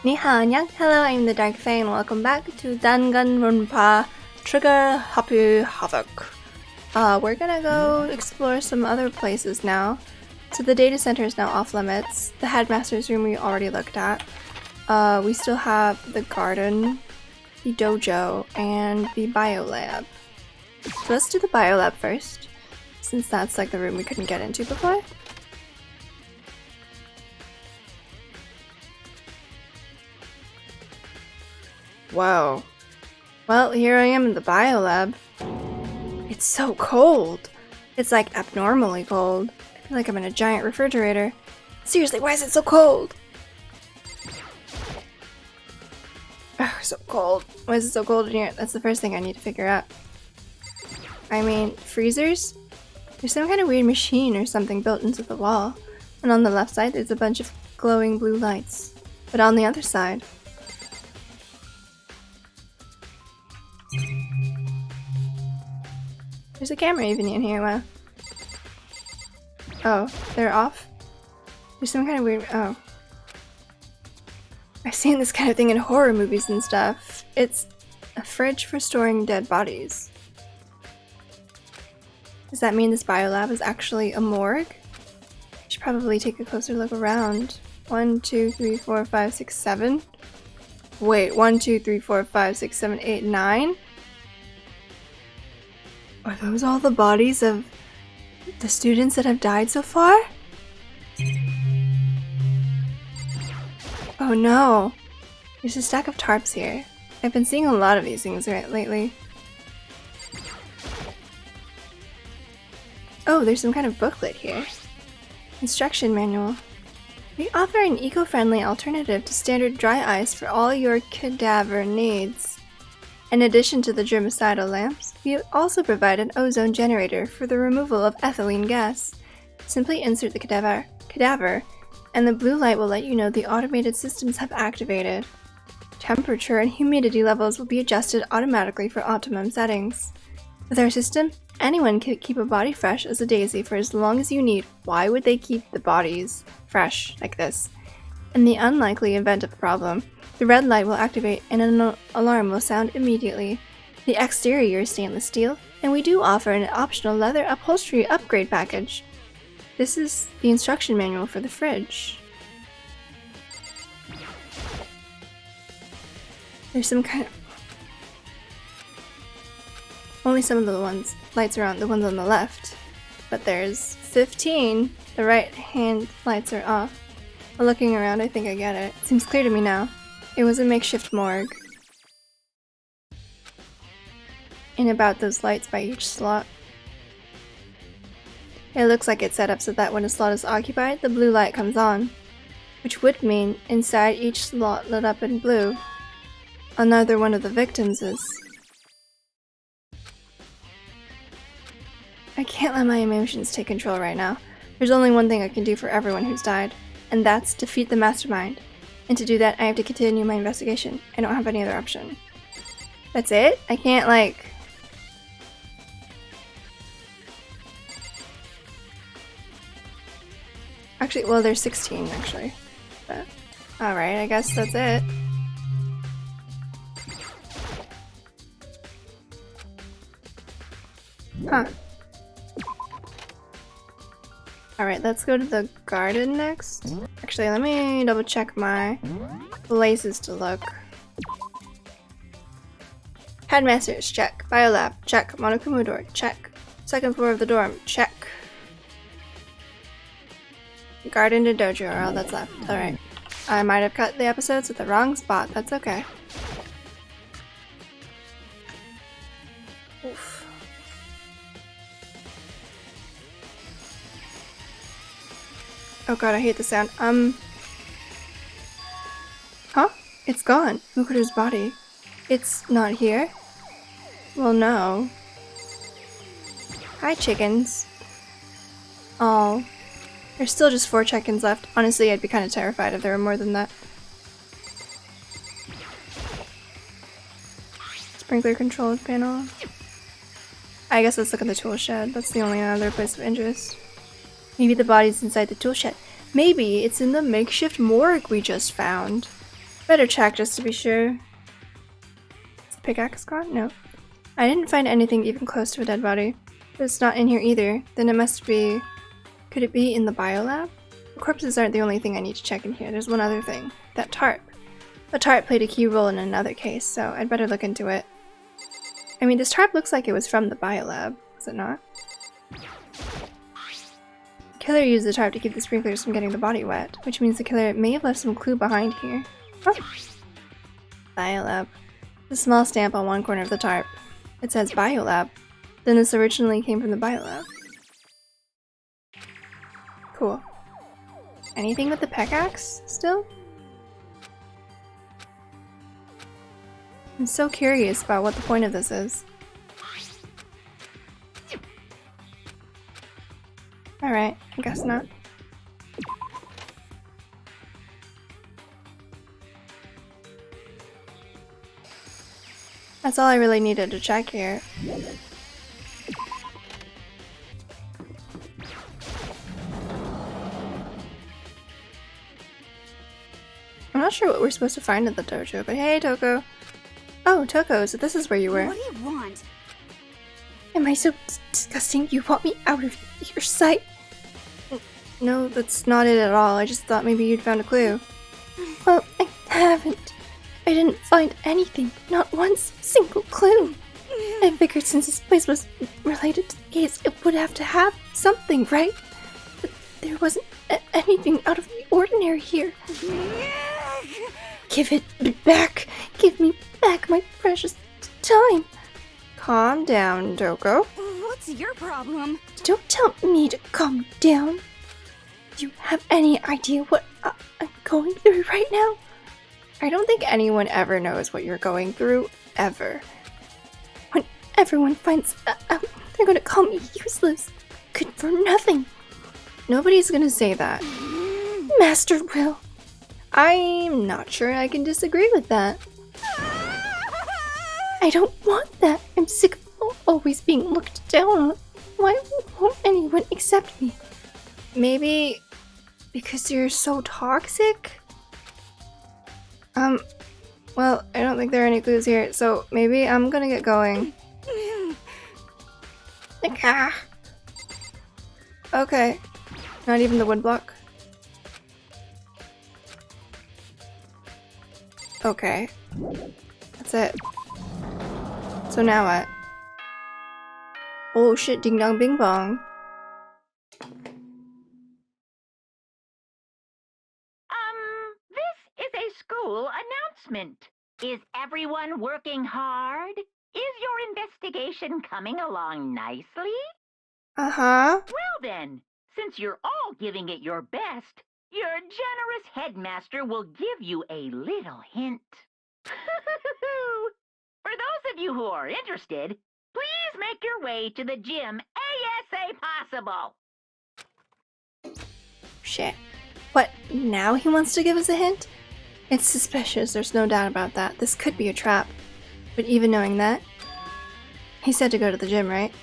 Ni hao, annyeong. Hello, I'm the Dark Fae and welcome back to Danganronpa Trigger Hapu Havoc. We're gonna go explore some other places now. So the data center is now off limits. The headmaster's room we already looked at. We still have the garden, the dojo, and the biolab. So let's do the biolab first, since that's like the room we couldn't get into before. Whoa. Well, here I am in the biolab. It's so cold. It's like abnormally cold. I feel like I'm in a giant refrigerator. Seriously, why is it so cold? Oh, so cold. Why is it so cold in here? That's the first thing I need to figure out. I mean, freezers? There's some kind of weird machine or something built into the wall. And on the left side, there's a bunch of glowing blue lights. But on the other side... There's a camera even in here, wow. Oh, they're off? There's some kind of weird... oh. I've seen this kind of thing in horror movies and stuff. It's a fridge for storing dead bodies. Does that mean this biolab is actually a morgue? I should probably take a closer look around. 1, 2, 3, 4, 5, 6, 7? Wait, 1, 2, 3, 4, 5, 6, 7, 8, 9? Are those all the bodies of the students that have died so far? Oh no! There's a stack of tarps here. I've been seeing a lot of these things lately. Oh, there's some kind of booklet here. Instruction manual. We offer an eco-friendly alternative to standard dry ice for all your cadaver needs. In addition to the germicidal lamps, we also provide an ozone generator for the removal of ethylene gas. Simply insert the cadaver, and the blue light will let you know the automated systems have activated. Temperature and humidity levels will be adjusted automatically for optimum settings. With our system, anyone can keep a body fresh as a daisy for as long as you need. Why would they keep the bodies fresh like this? In the unlikely event of a problem, the red light will activate and an alarm will sound immediately. The exterior is stainless steel, and we do offer an optional leather upholstery upgrade package. This is the instruction manual for the fridge. There's some kind of... Only some of the lights are on, the ones on the left. But there's 15. The right hand lights are off. While looking around, I think I get it. Seems clear to me now. It was a makeshift morgue. And about those lights by each slot. It looks like it's set up so that when a slot is occupied, the blue light comes on. Which would mean inside each slot lit up in blue. Another one of the victims is... I can't let my emotions take control right now. There's only one thing I can do for everyone who's died, and that's defeat the mastermind. And to do that, I have to continue my investigation. I don't have any other option. That's it? I can't, like... Actually, well, there's 16, actually. But, alright, I guess that's it. Huh. Alright, let's go to the garden next. Actually, let me double check my places to look. Headmasters, check. Biolab, check. Monokuma door, check. Second floor of the dorm, check. Garden to dojo are all that's left. Alright. I might have cut the episodes at the wrong spot. That's okay. Oof. Oh god, I hate the sound. Huh? It's gone. Makoto's body. It's not here? Well, no. Hi, chickens. Oh. There's still just 4 chickens left. Honestly, I'd be kind of terrified if there were more than that. Sprinkler control panel. I guess let's look at the tool shed. That's the only other place of interest. Maybe the body's inside the tool shed. Maybe it's in the makeshift morgue we just found. Better check just to be sure. Is the pickaxe gone? No. I didn't find anything even close to a dead body. But it's not in here either. Then it must be... Could it be in the biolab? The corpses aren't the only thing I need to check in here. There's one other thing. That tarp. The tarp played a key role in another case, so I'd better look into it. I mean, this tarp looks like it was from the biolab, was it not? The killer used the tarp to keep the sprinklers from getting the body wet, which means the killer may have left some clue behind here. Oh. Biolab. The small stamp on one corner of the tarp. It says biolab. Then this originally came from the biolab. Cool. Anything with the pickaxe still? I'm so curious about what the point of this is. Alright, I guess not. That's all I really needed to check here. I'm not sure what we're supposed to find at the dojo, but hey, Toko. Oh, Toko, so this is where you were. What do you want? Am I so disgusting? You want me out of your sight? No, that's not it at all. I just thought maybe you'd found a clue. Well, I haven't. I didn't find anything. Not one single clue. I figured since this place was related to the case, it would have to have something, right? But there wasn't anything out of the ordinary here. Give it back. Give me back my precious time. Calm down, Toko. What's your problem? Don't tell me to calm down. Do you have any idea what I'm going through right now? I don't think anyone ever knows what you're going through, ever. When everyone finds out, they're gonna call me useless. Good for nothing. Nobody's gonna say that. Master will. I'm not sure I can disagree with that. I don't want that. I'm sick of always being looked down on. Why won't anyone accept me? Maybe because you're so toxic? Well, I don't think there are any clues here, so maybe I'm gonna get going. Okay. Not even the woodblock? Okay. That's it. So now what? Oh shit, ding dong bing bong. This is a school announcement. Is everyone working hard? Is your investigation coming along nicely? Uh-huh. Well then, since you're all giving it your best, your generous headmaster will give you a little hint. For those of you who are interested, please make your way to the gym ASA possible. Shit. What, now he wants to give us a hint? It's suspicious, there's no doubt about that. This could be a trap. But even knowing that, he said to go to the gym, right?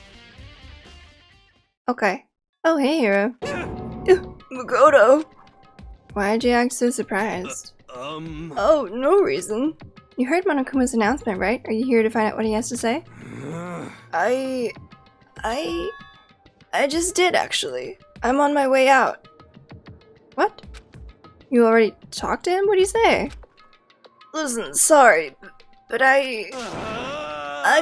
Okay. Oh, hey, Hiro. Makoto! Why'd you act so surprised? Oh, no reason. You heard Monokuma's announcement, right? Are you here to find out what he has to say? I just did, actually. I'm on my way out. What? You already talked to him? What'd he say? Listen, sorry, but I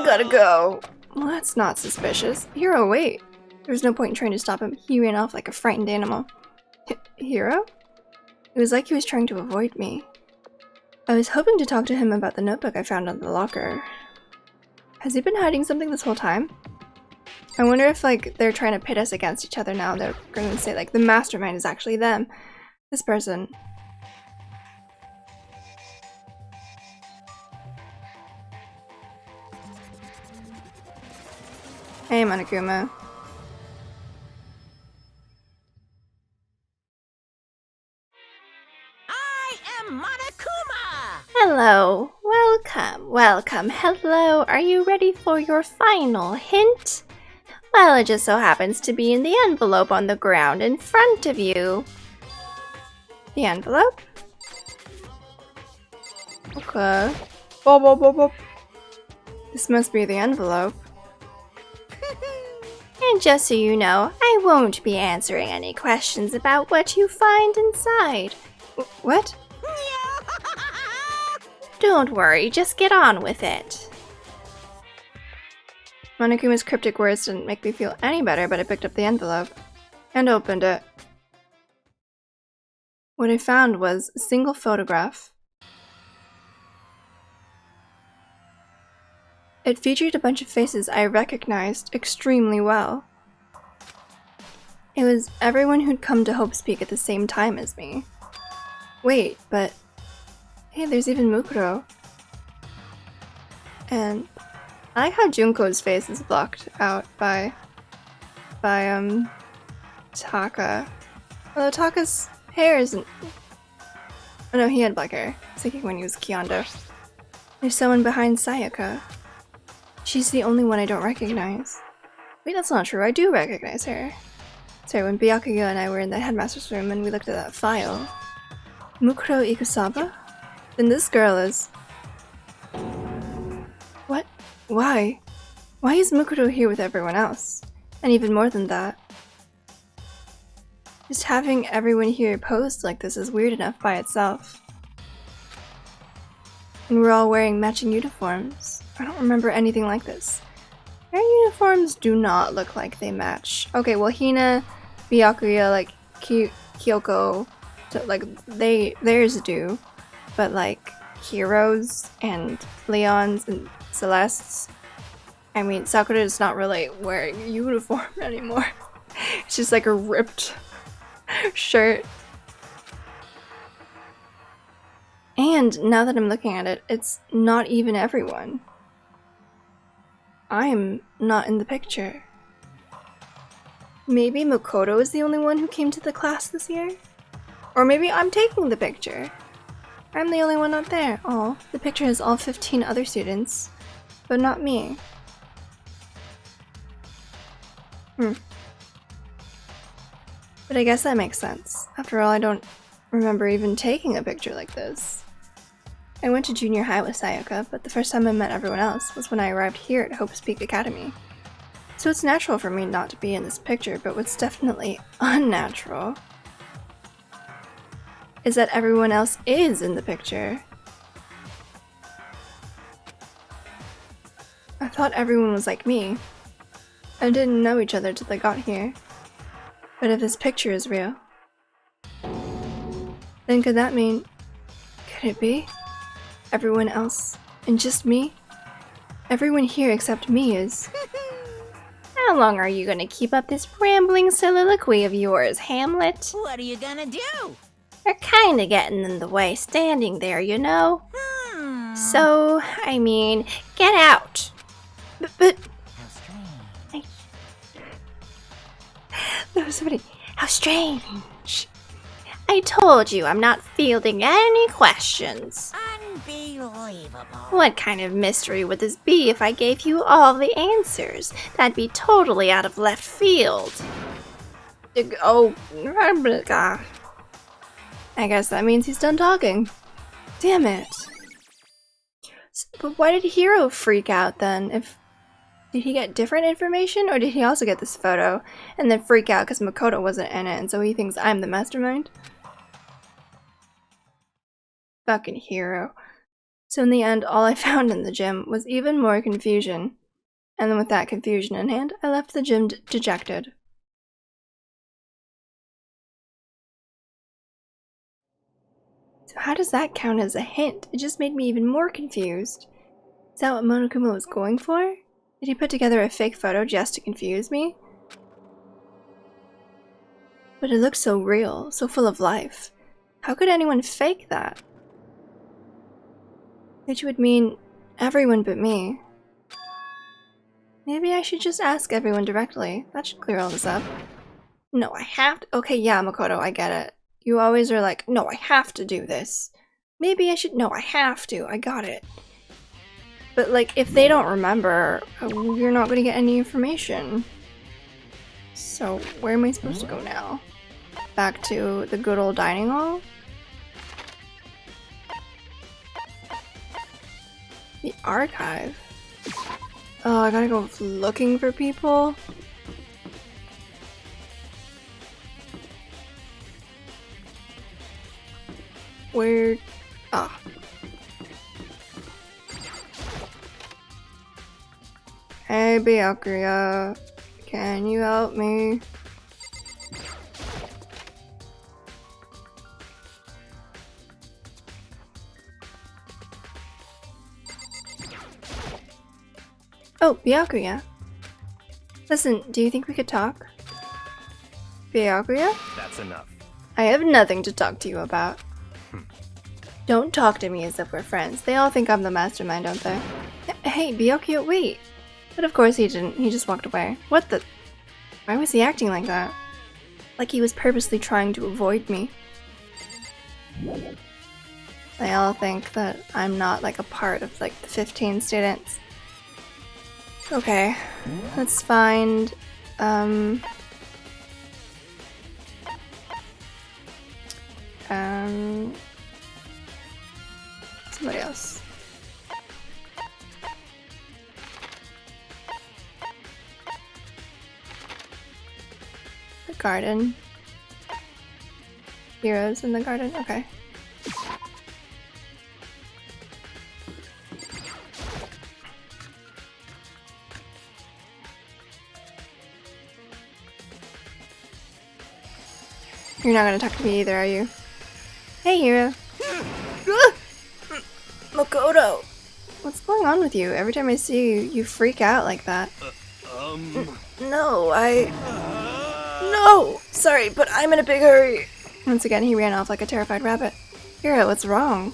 gotta go. Well, that's not suspicious. Hiro, wait. There was no point in trying to stop him. He ran off like a frightened animal. Hiro? It was like he was trying to avoid me. I was hoping to talk to him about the notebook I found on the locker. Has he been hiding something this whole time? I wonder if, like, they're trying to pit us against each other now. They're going to say, like, the mastermind is actually them. This person. Hey, Monokuma. I am Monokuma! Hello. Welcome. Hello. Are you ready for your final hint? Well, it just so happens to be in the envelope on the ground in front of you. The envelope? Okay. Boop, boop, boop, boop. This must be the envelope. And just so you know, I won't be answering any questions about what you find inside. What? Don't worry, just get on with it. Monokuma's cryptic words didn't make me feel any better, but I picked up the envelope and opened it. What I found was a single photograph. It featured a bunch of faces I recognized extremely well. It was everyone who'd come to Hope's Peak at the same time as me. Wait, but... Hey, there's even Makoto. And I like how Junko's face is blocked out by Taka. Although Taka's hair isn't... Oh no, he had black hair. I was thinking when he was Kyondo. There's someone behind Sayaka. She's the only one I don't recognize. Wait, that's not true. I do recognize her. Sorry, when Byakuya and I were in the headmaster's room and we looked at that file. Makoto Ikusaba? Then this girl is... What? Why? Why is Makoto here with everyone else? And even more than that. Just having everyone here posed like this is weird enough by itself. And we're all wearing matching uniforms. I don't remember anything like this. Their uniforms do not look like they match. Okay, well Hina, Byakuya, like Kyoko, so, like theirs do. But like Heroes and Leon's and Celeste's, I mean Sakura is not really wearing a uniform anymore. It's just like a ripped shirt. And now that I'm looking at it, it's not even everyone. I'm not in the picture. Maybe Makoto is the only one who came to the class this year? Or maybe I'm taking the picture. I'm the only one not there. Oh, the picture has all 15 other students, but not me. But I guess that makes sense. After all, I don't remember even taking a picture like this. I went to junior high with Sayaka, but the first time I met everyone else was when I arrived here at Hope's Peak Academy. So it's natural for me not to be in this picture, but what's definitely unnatural is that everyone else is in the picture. I thought everyone was like me. I didn't know each other till they got here. But if this picture is real, then could that mean... Could it be? Everyone else, and just me? Everyone here except me is... How long are you gonna keep up this rambling soliloquy of yours, Hamlet? What are you gonna do? You're kinda getting in the way standing there, you know? So, I mean, get out! But... How strange. That was somebody... How strange! I told you I'm not fielding any questions. Unbelievable. What kind of mystery would this be if I gave you all the answers? That'd be totally out of left field. Oh, I guess that means he's done talking. Damn it. But why did Hiro freak out then? Did he get different information, or did he also get this photo and then freak out because Makoto wasn't in it and so he thinks I'm the mastermind? Fucking Hiro. So in the end, all I found in the gym was even more confusion. And then with that confusion in hand, I left the gym dejected. So how does that count as a hint? It just made me even more confused. Is that what Monokuma was going for? Did he put together a fake photo just to confuse me? But it looked so real, so full of life. How could anyone fake that? Which would mean everyone but me. Maybe I should just ask everyone directly. That should clear all this up. No, I have to- Okay, yeah, Makoto, I get it. You always are like, no, I have to do this. Maybe I should- No, I have to. I got it. But, like, if they don't remember, you're not gonna get any information. So, where am I supposed to go now? Back to the good old dining hall? The archive. Oh, I gotta go looking for people? Where? Ah. Hey, Byakuya. Can you help me? Oh, Byakuya. Listen, do you think we could talk? Byakuya? That's enough. I have nothing to talk to you about. Don't talk to me as if we're friends. They all think I'm the mastermind, don't they? Hey, Byakuya, wait! But of course he didn't. He just walked away. What the? Why was he acting like that? Like he was purposely trying to avoid me. They all think that I'm not like a part of like the 15 students. Okay, let's find somebody else. The garden. Heroes in the garden, okay. You're not gonna talk to me either, are you? Hey, Hiro. Makoto! What's going on with you? Every time I see you, you freak out like that. No, No! Sorry, but I'm in a big hurry. Once again, he ran off like a terrified rabbit. Hiro, what's wrong?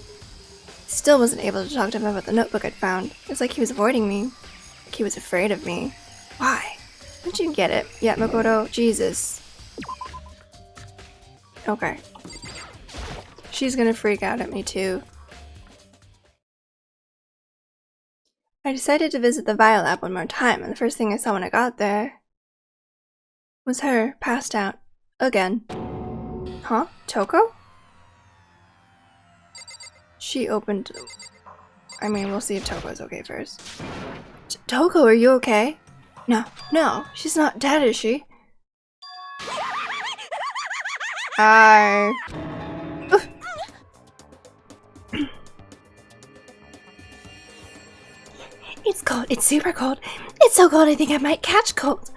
Still wasn't able to talk to him about the notebook I'd found. It was like he was avoiding me. Like he was afraid of me. Why? Don't you get it? Yeah, Makoto, Jesus. Okay. She's gonna freak out at me too. I decided to visit the Vile Lab one more time, and the first thing I saw when I got there was her, passed out. Again. Huh? Toko? She opened... I mean, we'll see if Toko's okay first. Toko, are you okay? No, she's not dead, is she? Hi. It's cold. It's super cold. It's so cold I think I might catch cold.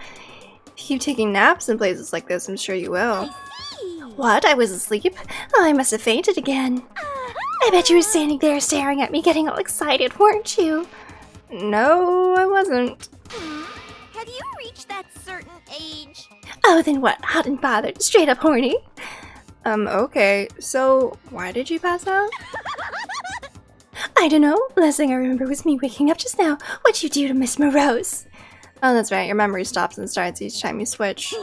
If you keep taking naps in places like this, I'm sure you will. What? I was asleep? Oh, I must have fainted again. I bet you were standing there staring at me getting all excited, weren't you? No, I wasn't. Have you reached that certain age? Oh, then what? Hot and bothered. Straight up horny. Okay. So, why did you pass out? I don't know. Last thing I remember was me waking up just now. What'd you do to Miss Morose? Oh, that's right. Your memory stops and starts each time you switch.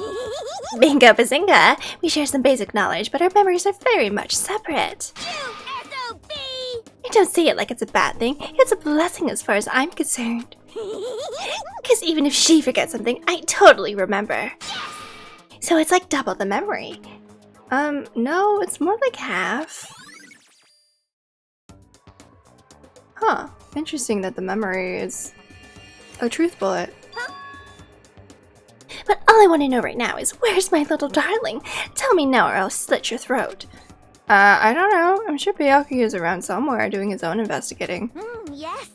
Bingo bazinga! We share some basic knowledge, but our memories are very much separate. SOB! Don't say it like it's a bad thing. It's a blessing as far as I'm concerned. Because even if she forgets something, I totally remember. So it's like double the memory. No, it's more like half. Huh. Interesting that the memory is a truth bullet. But all I want to know right now is, where's my little darling? Tell me now or I'll slit your throat. I don't know. I'm sure Byakuya is around somewhere doing his own investigating. Yes.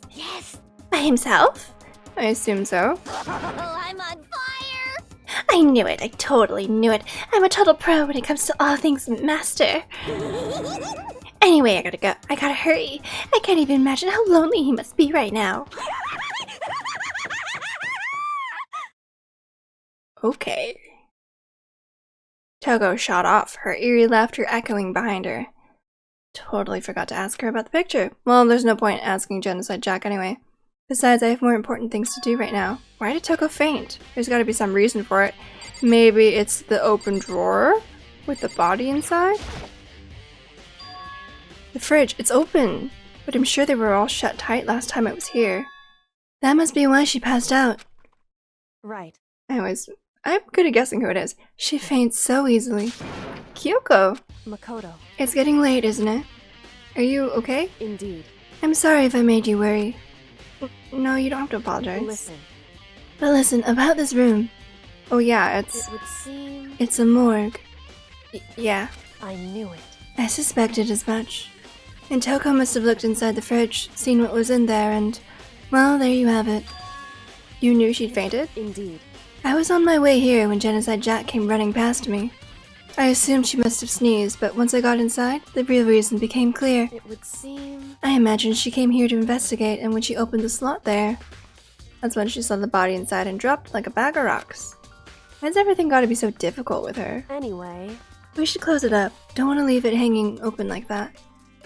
By himself? I assume so. Oh, I'm on fire! I knew it. I totally knew it. I'm a total pro when it comes to all things master. Anyway, I gotta go. I gotta hurry. I can't even imagine how lonely he must be right now. Okay. Togo shot off, her eerie laughter echoing behind her. Totally forgot to ask her about the picture. Well, there's no point asking Genocide Jack anyway. Besides, I have more important things to do right now. Why did Togo faint? There's gotta be some reason for it. Maybe it's the open drawer with the body inside? The fridge, it's open! But I'm sure they were all shut tight last time I was here. That must be why she passed out. Right. I'm good at guessing who it is. She faints so easily. Kyoko! Makoto. It's getting late, isn't it? Are you okay? Indeed. I'm sorry if I made you worry. No, you don't have to apologize. Listen, But listen, about this room. Oh yeah, it would seem... it's a morgue. Yeah, I knew it. I suspected as much. And Toko must have looked inside the fridge, seen what was in there, and... well, there you have it. You knew she'd fainted? Indeed. I was on my way here when Genocide Jack came running past me. I assumed she must have sneezed, but once I got inside, the real reason became clear. It would seem... I imagined she came here to investigate, and when she opened the slot there, that's when she saw the body inside and dropped like a bag of rocks. Why's everything gotta be so difficult with her? Anyway... We should close it up. Don't want to leave it hanging open like that.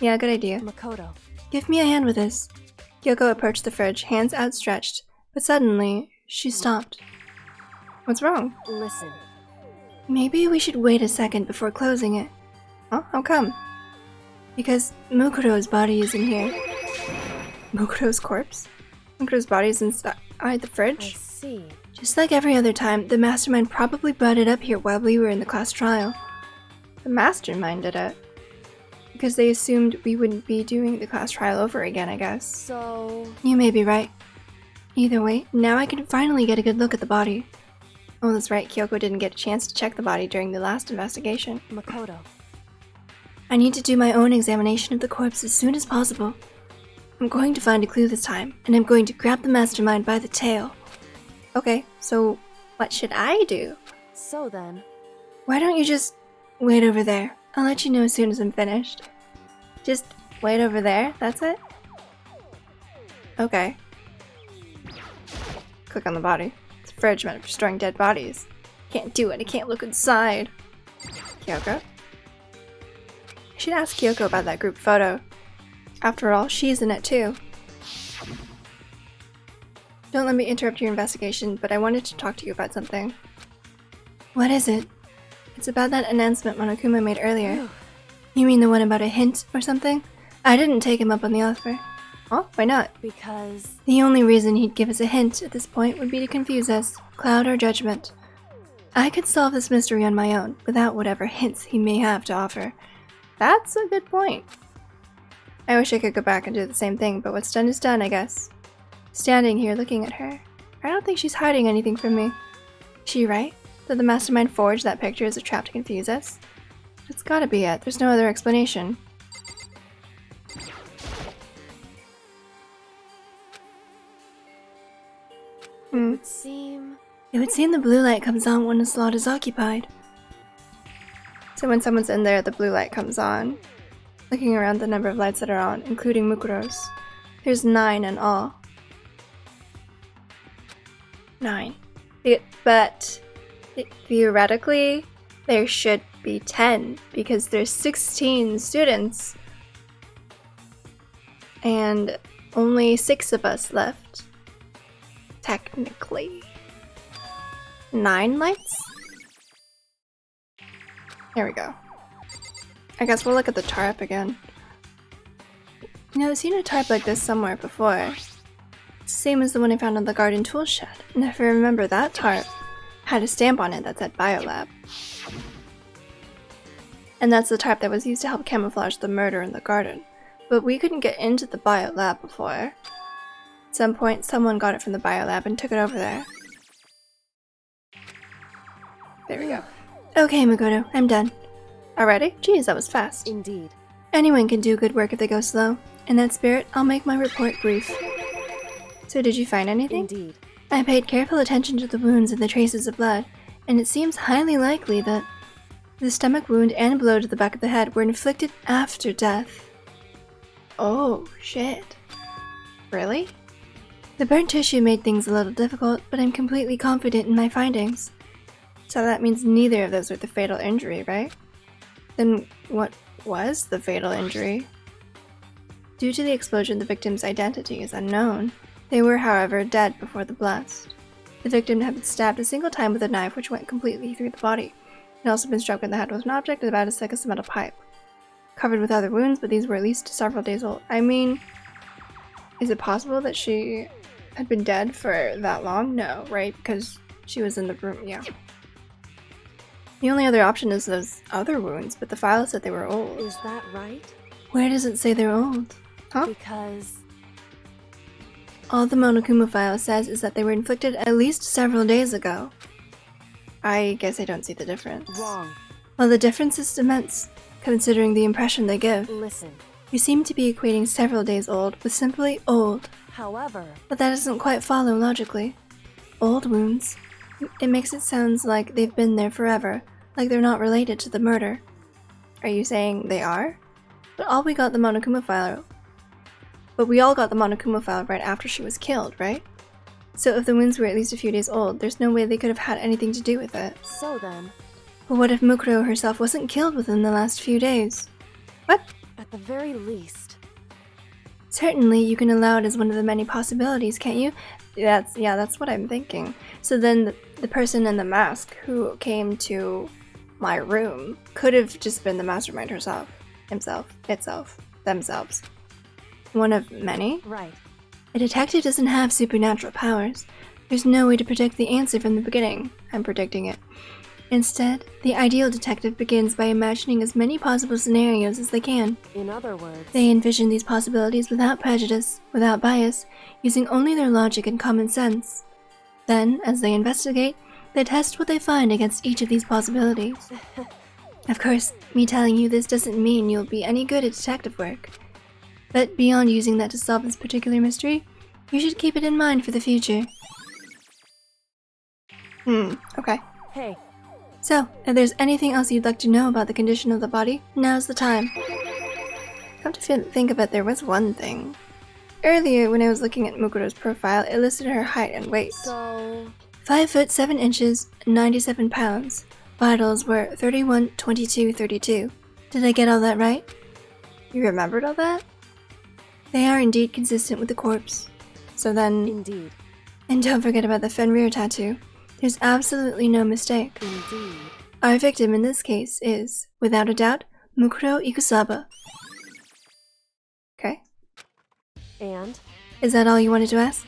Yeah, good idea. Makoto. Give me a hand with this. Kyoko approached the fridge, hands outstretched, but suddenly, she stopped. What's wrong? Listen. Maybe we should wait a second before closing it. Huh? How come? Because Mukuro's body is in here. Mukuro's corpse? Mukuro's body is inside the I fridge? see. Just like every other time, the mastermind probably brought it up here while we were in the class trial. The mastermind did it. Because they assumed we wouldn't be doing the class trial over again, I guess. So... You may be right. Either way, now I can finally get a good look at the body. Oh, that's right, Kyoko didn't get a chance to check the body during the last investigation. Makoto. I need to do my own examination of the corpse as soon as possible. I'm going to find a clue this time, and I'm going to grab the mastermind by the tail. Okay, so what should I do? So then... Why don't you just wait over there? I'll let you know as soon as I'm finished. Just wait over there, that's it? Okay. Click on the body. It's a fridge meant for storing dead bodies. Can't do it, I can't look inside. Kyoko? I should ask Kyoko about that group photo. After all, she's in it too. Don't let me interrupt your investigation, but I wanted to talk to you about something. What is it? It's about that announcement Monokuma made earlier. You mean the one about a hint or something? I didn't take him up on the offer. Huh? Why not? Because... The only reason he'd give us a hint at this point would be to confuse us, cloud our judgment. I could solve this mystery on my own, without whatever hints he may have to offer. That's a good point. I wish I could go back and do the same thing, but what's done is done, I guess. Standing here looking at her, I don't think she's hiding anything from me. Is she right? That the mastermind forged that picture as a trap to confuse us? It's gotta be it. There's no other explanation. It would seem... It would seem the blue light comes on when a slot is occupied. So when someone's in there, the blue light comes on. Looking around the number of lights that are on, including Mukuro's. There's 9 in all. 9. But theoretically, there should be 10 because there's 16 students. And only 6 of us left. Technically. 9 lights? There we go. I guess we'll look at the tarp again. You know, I've seen a tarp like this somewhere before. It's the same as the one I found on the garden tool shed. And if I remember, that tarp had a stamp on it that said Biolab. And that's the tarp that was used to help camouflage the murder in the garden. But we couldn't get into the Biolab before. At some point, someone got it from the Biolab and took it over there. There we go. Okay, Makoto, I'm done. Already? Geez, that was fast. Indeed. Anyone can do good work if they go slow. In that spirit, I'll make my report brief. So did you find anything? Indeed. I paid careful attention to the wounds and the traces of blood, and it seems highly likely that the stomach wound and blow to the back of the head were inflicted after death. Oh, shit. Really? The burnt tissue made things a little difficult, but I'm completely confident in my findings. So that means neither of those were the fatal injury, right? Then what was the fatal injury? Due to the explosion, the victim's identity is unknown. They were, however, dead before the blast. The victim had been stabbed a single time with a knife which went completely through the body. It had also been struck in the head with an object about as thick as a metal pipe. Covered with other wounds, but these were at least several days old. I mean, is it possible that she had been dead for that long? No, right? Because she was in the room, yeah. The only other option is those other wounds, but the file said they were old. Is that right? Where does it say they're old? Huh? Because... All the Monokuma file says is that they were inflicted at least several days ago. I guess I don't see the difference. Wrong. Well, the difference is immense, considering the impression they give. Listen. You seem to be equating several days old with simply old. However, But that doesn't quite follow logically. Old wounds. It makes it sound like they've been there forever, like they're not related to the murder. Are you saying they are? But we all got the Monokuma file right after she was killed, right? So if the wounds were at least a few days old, there's no way they could have had anything to do with it. so then, But what if Makoto herself wasn't killed within the last few days? What? at the very least, Certainly, you can allow it as one of the many possibilities, can't you? That's what I'm thinking. So then the person in the mask who came to my room could have just been the mastermind herself, themselves. One of many? right. A detective doesn't have supernatural powers. There's no way to predict the answer from the beginning. I'm predicting it. Instead, the ideal detective begins by imagining as many possible scenarios as they can. In other words, They envision these possibilities without prejudice, without bias, using only their logic and common sense. Then, as they investigate, they test what they find against each of these possibilities. Of course, me telling you this doesn't mean you'll be any good at detective work. But beyond using that to solve this particular mystery, you should keep it in mind for the future. Okay. hey, So, if there's anything else you'd like to know about the condition of the body, now's the time. Come to think of it, there was one thing. Earlier, when I was looking at Makoto's profile, it listed her height and weight. so 5 foot 7 inches, 97 pounds. Vitals were 31, 22, 32. Did I get all that right? You remembered all that? They are indeed consistent with the corpse. So then... indeed, And don't forget about the Fenrir tattoo. There's absolutely no mistake. indeed. Our victim in this case is, without a doubt, Makoto Ikusaba. Okay. And Is that all you wanted to ask?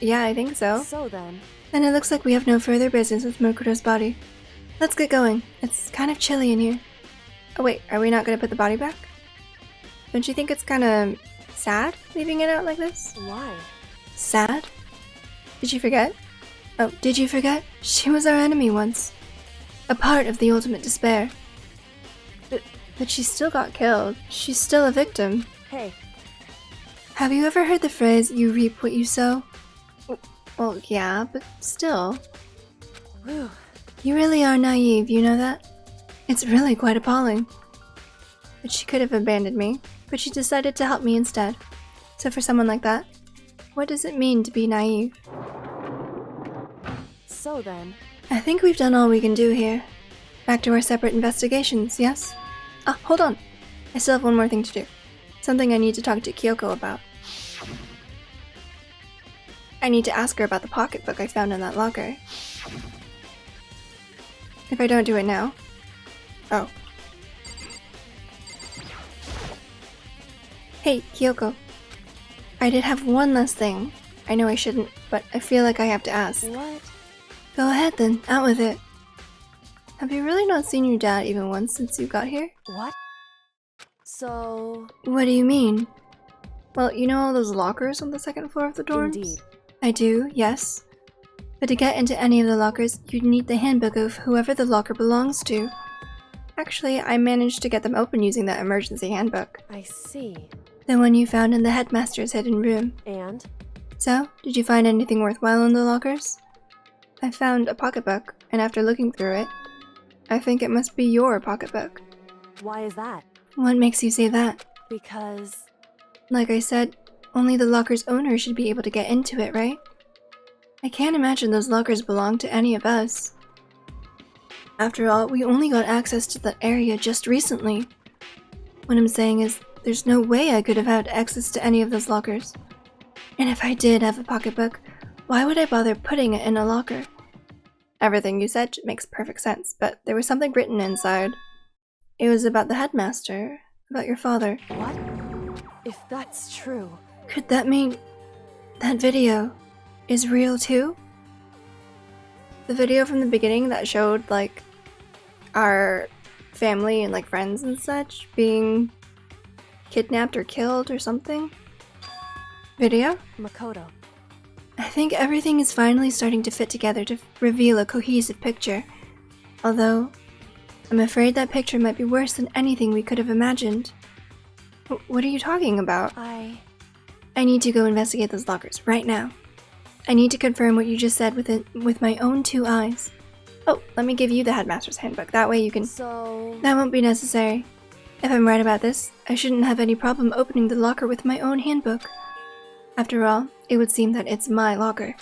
Yeah, I think so. so then, Then it looks like we have no further business with Makoto's body. Let's get going. It's kind of chilly in here. Oh wait, are we not going to put the body back? Don't you think it's kind of sad leaving it out like this? why? Sad? Did you forget? Oh, did you forget? She was our enemy once. A part of the ultimate despair. But she still got killed. She's still a victim. Hey, Have you ever heard the phrase, you reap what you sow? Well, yeah, but still. whew, You really are naive, you know that? It's really quite appalling. But she could have abandoned me, but she decided to help me instead. So for someone like that, what does it mean to be naive? so then, I think we've done all we can do here. Back to our separate investigations, yes? Ah, hold on. I still have one more thing to do. Something I need to talk to Kyoko about. I need to ask her about the pocketbook I found in that locker. If I don't do it now... Oh. Hey, Kyoko. I did have one last thing. I know I shouldn't, but I feel like I have to ask. what? Go ahead then, out with it. Have you really not seen your dad even once since you got here? What? So, What do you mean? Well, you know all those lockers on the second floor of the dorms? indeed. I do, yes. But to get into any of the lockers, you'd need the handbook of whoever the locker belongs to. Actually, I managed to get them open using that emergency handbook. I see. The one you found in the headmaster's hidden room. And? So, did you find anything worthwhile in the lockers? I found a pocketbook, and after looking through it, I think it must be your pocketbook. Why is that? What makes you say that? Because... Like I said, only the locker's owner should be able to get into it, right? I can't imagine those lockers belong to any of us. After all, we only got access to that area just recently. What I'm saying is, there's no way I could have had access to any of those lockers. And if I did have a pocketbook, why would I bother putting it in a locker? Everything you said makes perfect sense, but there was something written inside. It was about the headmaster, about your father. What? If that's true... Could that mean that video is real too? The video from the beginning that showed, like, our family and, like, friends and such being kidnapped or killed or something? Video? Makoto, I think everything is finally starting to fit together to reveal a cohesive picture. Although, I'm afraid that picture might be worse than anything we could have imagined. What are you talking about? I need to go investigate those lockers right now. I need to confirm what you just said with my own 2 eyes. Oh, let me give you the Headmaster's Handbook. That way you can... That won't be necessary. If I'm right about this, I shouldn't have any problem opening the locker with my own handbook. After all, it would seem that it's my locker.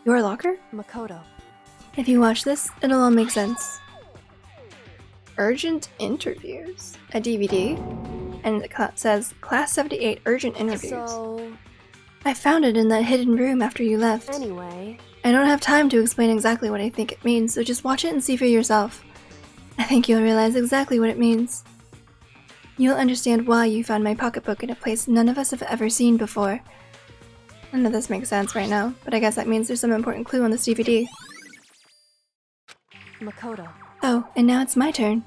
Your locker? Makoto. If you watch this, it'll all make sense. Urgent interviews. A DVD. And it says Class 78 Urgent Interviews. So... I found it in that hidden room after you left. Anyway... I don't have time to explain exactly what I think it means, so just watch it and see for yourself. I think you'll realize exactly what it means. You'll understand why you found my pocketbook in a place none of us have ever seen before. None of this makes sense right now, but I guess that means there's some important clue on this DVD. Makoto. Oh, and now it's my turn.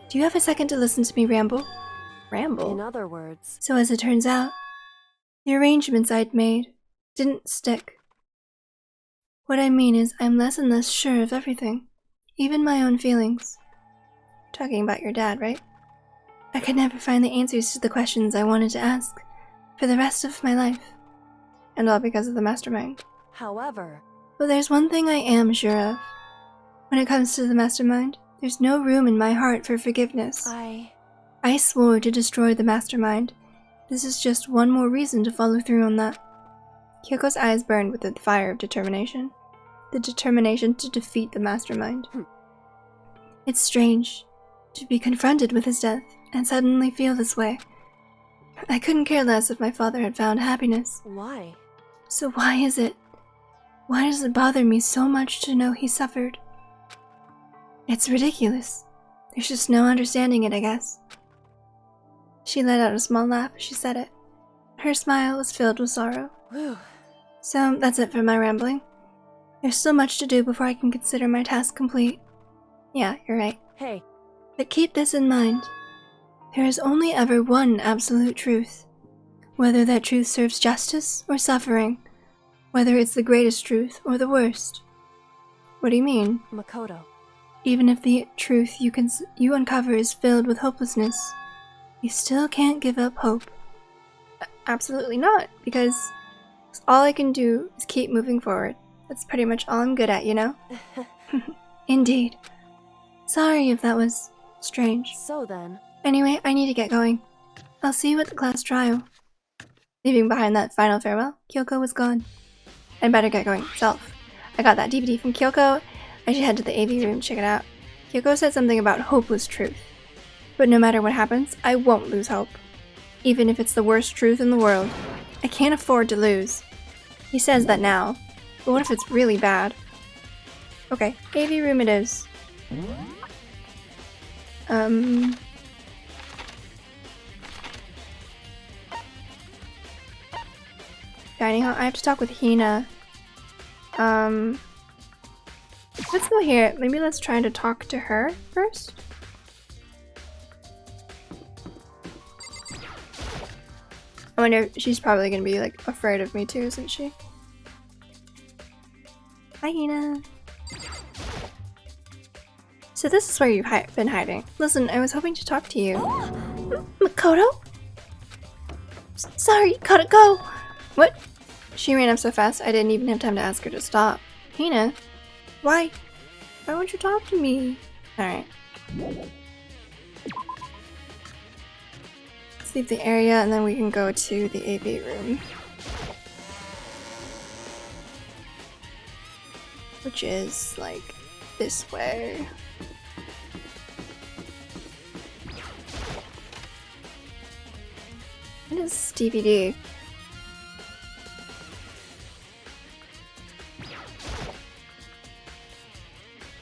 Do you have a second to listen to me ramble? Ramble? In other words... So as it turns out, the arrangements I'd made didn't stick. What I mean is, I'm less and less sure of everything, even my own feelings. Talking about your dad, right? I could never find the answers to the questions I wanted to ask for the rest of my life. And all because of the mastermind. However... But there's one thing I am sure of. When it comes to the mastermind, there's no room in my heart for forgiveness. I swore to destroy the mastermind. This is just one more reason to follow through on that. Kyoko's eyes burned with the fire of determination. The determination to defeat the mastermind. It's strange to be confronted with his death and suddenly feel this way. I couldn't care less if my father had found happiness. Why? So why is it? Why does it bother me so much to know he suffered? It's ridiculous. There's just no understanding it, I guess. She let out a small laugh as she said it. Her smile was filled with sorrow. Whew. So that's it for my rambling. There's still much to do before I can consider my task complete. Yeah, you're right. Hey. But keep this in mind. There is only ever one absolute truth. Whether that truth serves justice or suffering. Whether it's the greatest truth or the worst. What do you mean? Makoto. Even if the truth you uncover is filled with hopelessness, you still can't give up hope. Absolutely not, because all I can do is keep moving forward. That's pretty much all I'm good at, you know? Indeed. Sorry if that was strange. So then... Anyway, I need to get going. I'll see you at the class trial. Leaving behind that final farewell, Kyoko was gone. I'd better get going myself. I got that DVD from Kyoko. I should head to the AV room and check it out. Kyoko said something about hopeless truth. But no matter what happens, I won't lose hope. Even if it's the worst truth in the world. I can't afford to lose. He says that now. But what if it's really bad? Okay, AV room it is. Dining hall. I have to talk with Hina. Let's go here. Maybe let's try to talk to her first. I wonder if she's probably gonna be like afraid of me too, isn't she? Hi, Hina. So this is where you've been hiding. Listen, I was hoping to talk to you. Makoto? Sorry, gotta go. What? She ran up so fast I didn't even have time to ask her to stop. Hina? Why? Why won't you talk to me? Alright. Let's leave the area and then we can go to the AV room. Which is, like, this way. What is this DVD?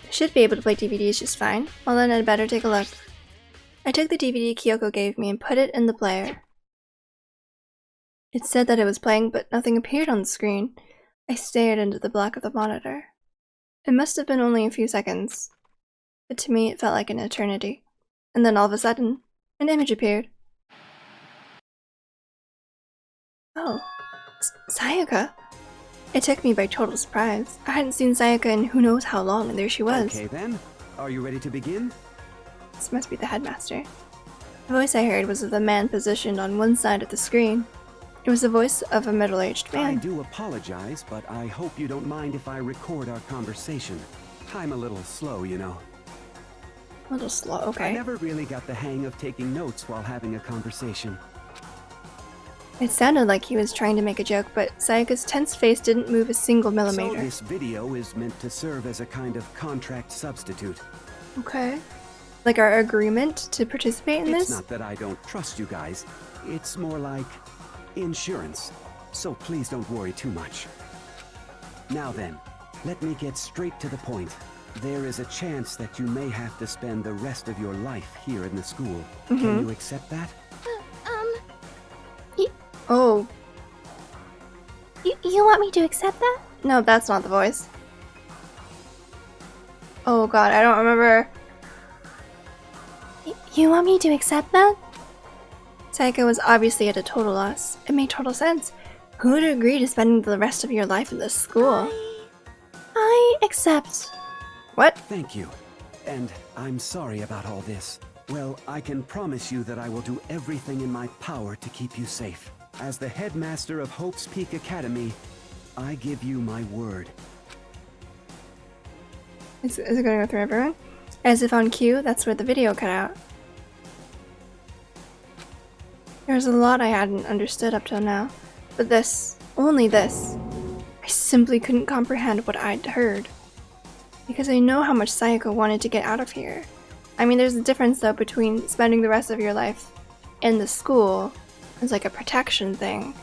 I should be able to play DVDs just fine. Well then I'd better take a look. I took the DVD Kyoko gave me and put it in the player. It said that it was playing, but nothing appeared on the screen. I stared into the black of the monitor. It must have been only a few seconds, but to me it felt like an eternity. And then all of a sudden, an image appeared. Oh, Sayaka. It took me by total surprise. I hadn't seen Sayaka in who knows how long, and there she was. Okay then, are you ready to begin? This must be the headmaster. The voice I heard was of the man positioned on one side of the screen. It was the voice of a middle-aged I man. do apologize, but I hope you don't mind if I record our conversation. I'm a little slow, you know. A little slow, I okay. never really got the hang of taking notes while having a conversation. It sounded like he was trying to make a joke, but Sayaka's tense face didn't move a single So millimeter. this video is meant to serve as a kind of contract substitute. Okay. Like our agreement to participate in It's this? not that I don't trust you guys. It's more like insurance. So please don't worry too much. Now then, let me get straight to the point. There is a chance that you may have to spend the rest of your life here in the school. Can you accept that? Oh. You want me to accept that? No, that's not the voice. Oh god, I don't remember. You want me to accept that? Sayaka was obviously at a total loss. It made total sense. Who would agree to spending the rest of your life in this school? I accept. What? Thank you. And I'm sorry about all this. Well, I can promise you that I will do everything in my power to keep you safe. As the headmaster of Hope's Peak Academy, I give you my word. Is it gonna go through everyone? As if on cue, that's where the video cut out. There's a lot I hadn't understood up till now, but this, only this, I simply couldn't comprehend what I'd heard. Because I know how much Sayaka wanted to get out of here. I mean, there's a difference though between spending the rest of your life in the school as like a protection thing,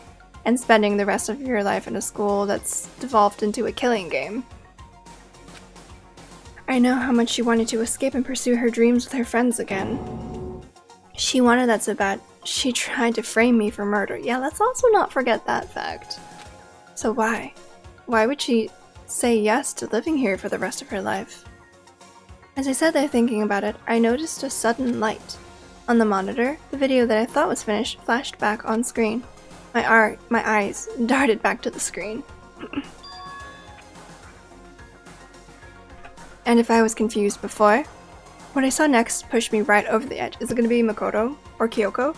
and spending the rest of your life in a school that's devolved into a killing game. I know how much she wanted to escape and pursue her dreams with her friends again. She wanted that so bad, she tried to frame me for murder. Yeah, let's also not forget that fact. So why? Why would she say yes to living here for the rest of her life? As I sat there thinking about it, I noticed a sudden light. On the monitor, the video that I thought was finished flashed back on screen. My eyes darted back to the screen. And if I was confused before, what I saw next pushed me right over the edge. Is it going to be Makoto or Kyoko?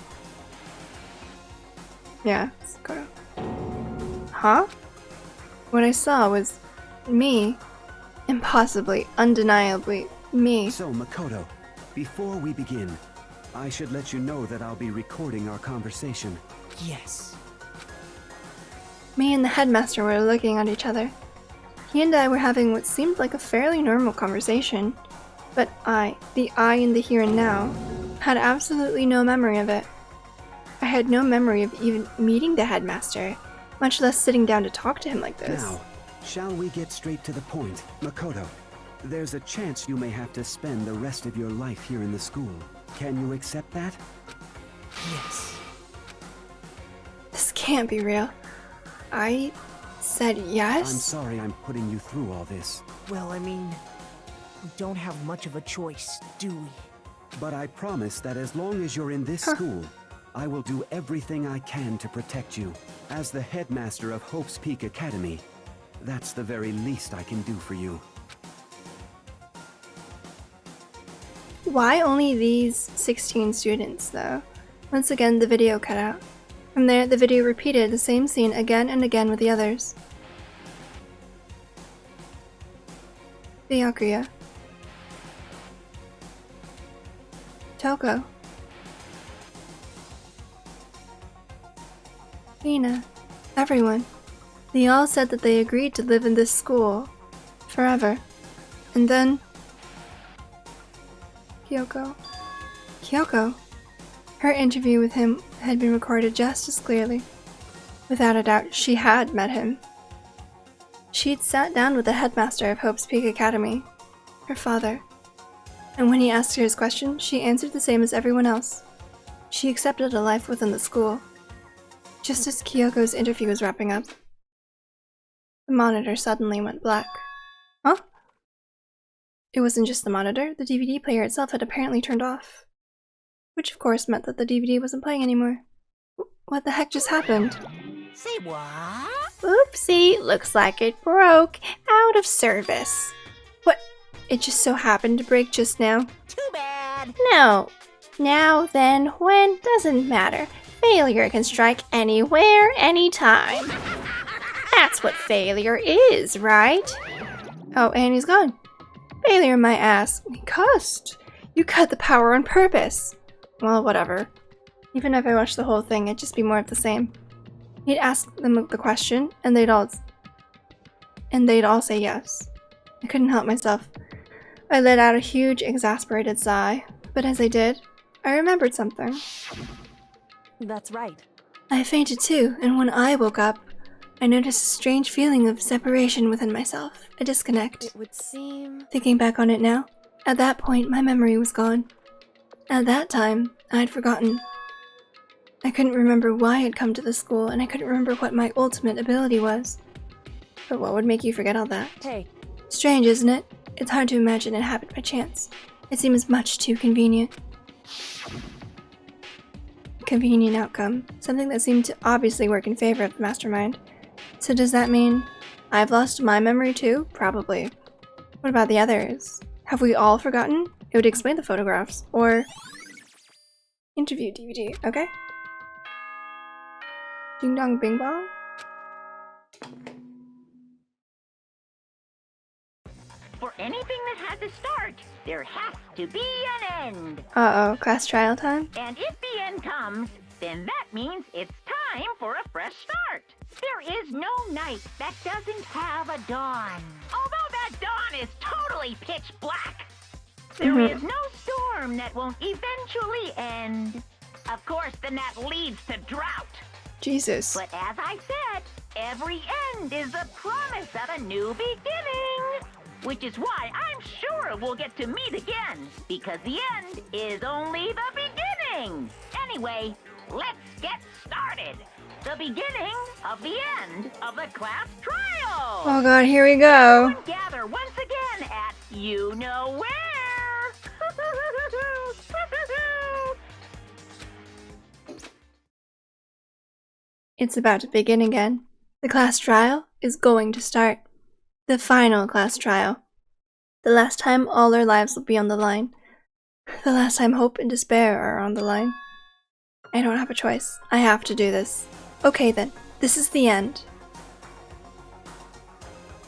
Yeah, it's Makoto. Huh? What I saw was me. Impossibly, undeniably me. So, Makoto, before we begin, I should let you know that I'll be recording our conversation. Yes. Me and the headmaster were looking at each other. He and I were having what seemed like a fairly normal conversation, but the I in the here and now, had absolutely no memory of it. I had no memory of even meeting the headmaster, much less sitting down to talk to him like this. Now, shall we get straight to the point? Makoto, there's a chance you may have to spend the rest of your life here in the school. Can you accept that? Yes. This can't be real. I said yes? I'm sorry I'm putting you through all this. Well, I mean, we don't have much of a choice, do we? But I promise that as long as you're in this school, I will do everything I can to protect you. As the headmaster of Hope's Peak Academy, that's the very least I can do for you. Why only these 16 students, though? Once again, the video cut out. From there, the video repeated the same scene again and again with the others. Byakuya. Toko. Mina. Everyone. They all said that they agreed to live in this school. Forever. And then... Kyoko. Kyoko. Her interview with him had been recorded just as clearly. Without a doubt, she had met him. She'd sat down with the headmaster of Hope's Peak Academy, her father. And when he asked her his question, she answered the same as everyone else. She accepted a life within the school. Just as Kyoko's interview was wrapping up, the monitor suddenly went black. Huh? It wasn't just the monitor, the DVD player itself had apparently turned off. Which of course meant that the DVD wasn't playing anymore. What the heck just happened? Say what? Oopsie, looks like it broke. Out of service. What? It just so happened to break just now? Too bad. No. Now, then, when, doesn't matter. Failure can strike anywhere, anytime. That's what failure is, right? Oh, and he's gone. Failure, my ass. We cussed. You cut the power on purpose. Well, whatever. Even if I watched the whole thing, it'd just be more of the same. He'd ask them the question, and they'd all say yes. I couldn't help myself. I let out a huge, exasperated sigh. But as I did, I remembered something. That's right. I fainted too, and when I woke up, I noticed a strange feeling of separation within myself, a disconnect. It would seem... Thinking back on it now, at that point my memory was gone. At that time, I'd forgotten. I couldn't remember why I'd come to the school, and I couldn't remember what my ultimate ability was. But what would make you forget all that? Hey, Strange, isn't it? It's hard to imagine it happened by chance. It seems much too convenient. Convenient outcome. Something that seemed to obviously work in favor of the mastermind. So does that mean I've lost my memory too? Probably. What about the others? Have we all forgotten? It would explain the photographs. Or... interview DVD, okay? Ding dong bing bong? For anything that has a start, there has to be an end. Uh-oh, class trial time? And if the end comes, then that means it's time for a fresh start. There is no night that doesn't have a dawn. Although that dawn is totally pitch black. There is no storm that won't eventually end. Of course, then that leads to drought. Jesus. But as I said, every end is the promise of a new beginning. Which is why I'm sure we'll get to meet again, because the end is only the beginning. Anyway, let's get started. The beginning of the end of the class trial. Oh god, here we go. Everyone gather once again at you know where. It's about to begin again. The class trial is going to start. The final class trial. The last time all our lives will be on the line. The last time hope and despair are on the line. I don't have a choice. I have to do this. Okay then, this is the end.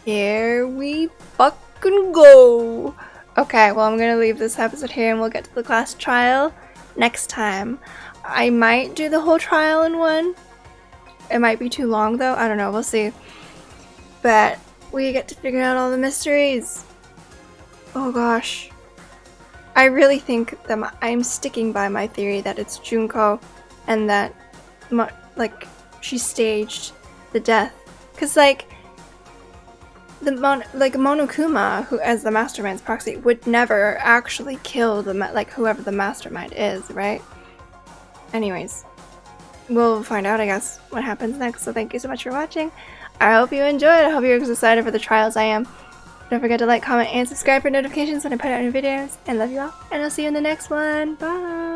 Here we fucking go! Okay, well I'm gonna leave this episode here and we'll get to the class trial next time. I might do the whole trial in one. It might be too long though, I don't know, we'll see. But we get to figure out all the mysteries. Oh gosh. I really think that I'm sticking by my theory that it's Junko and that, she staged the death. Cause Monokuma, who as the mastermind's proxy, would never actually kill whoever the mastermind is, right? Anyways, we'll find out, I guess, what happens next. So thank you so much for watching. I hope you enjoyed. I hope you're as excited for the trials I am. Don't forget to like, comment, and subscribe for notifications when I put out new videos. And love you all. And I'll see you in the next one. Bye!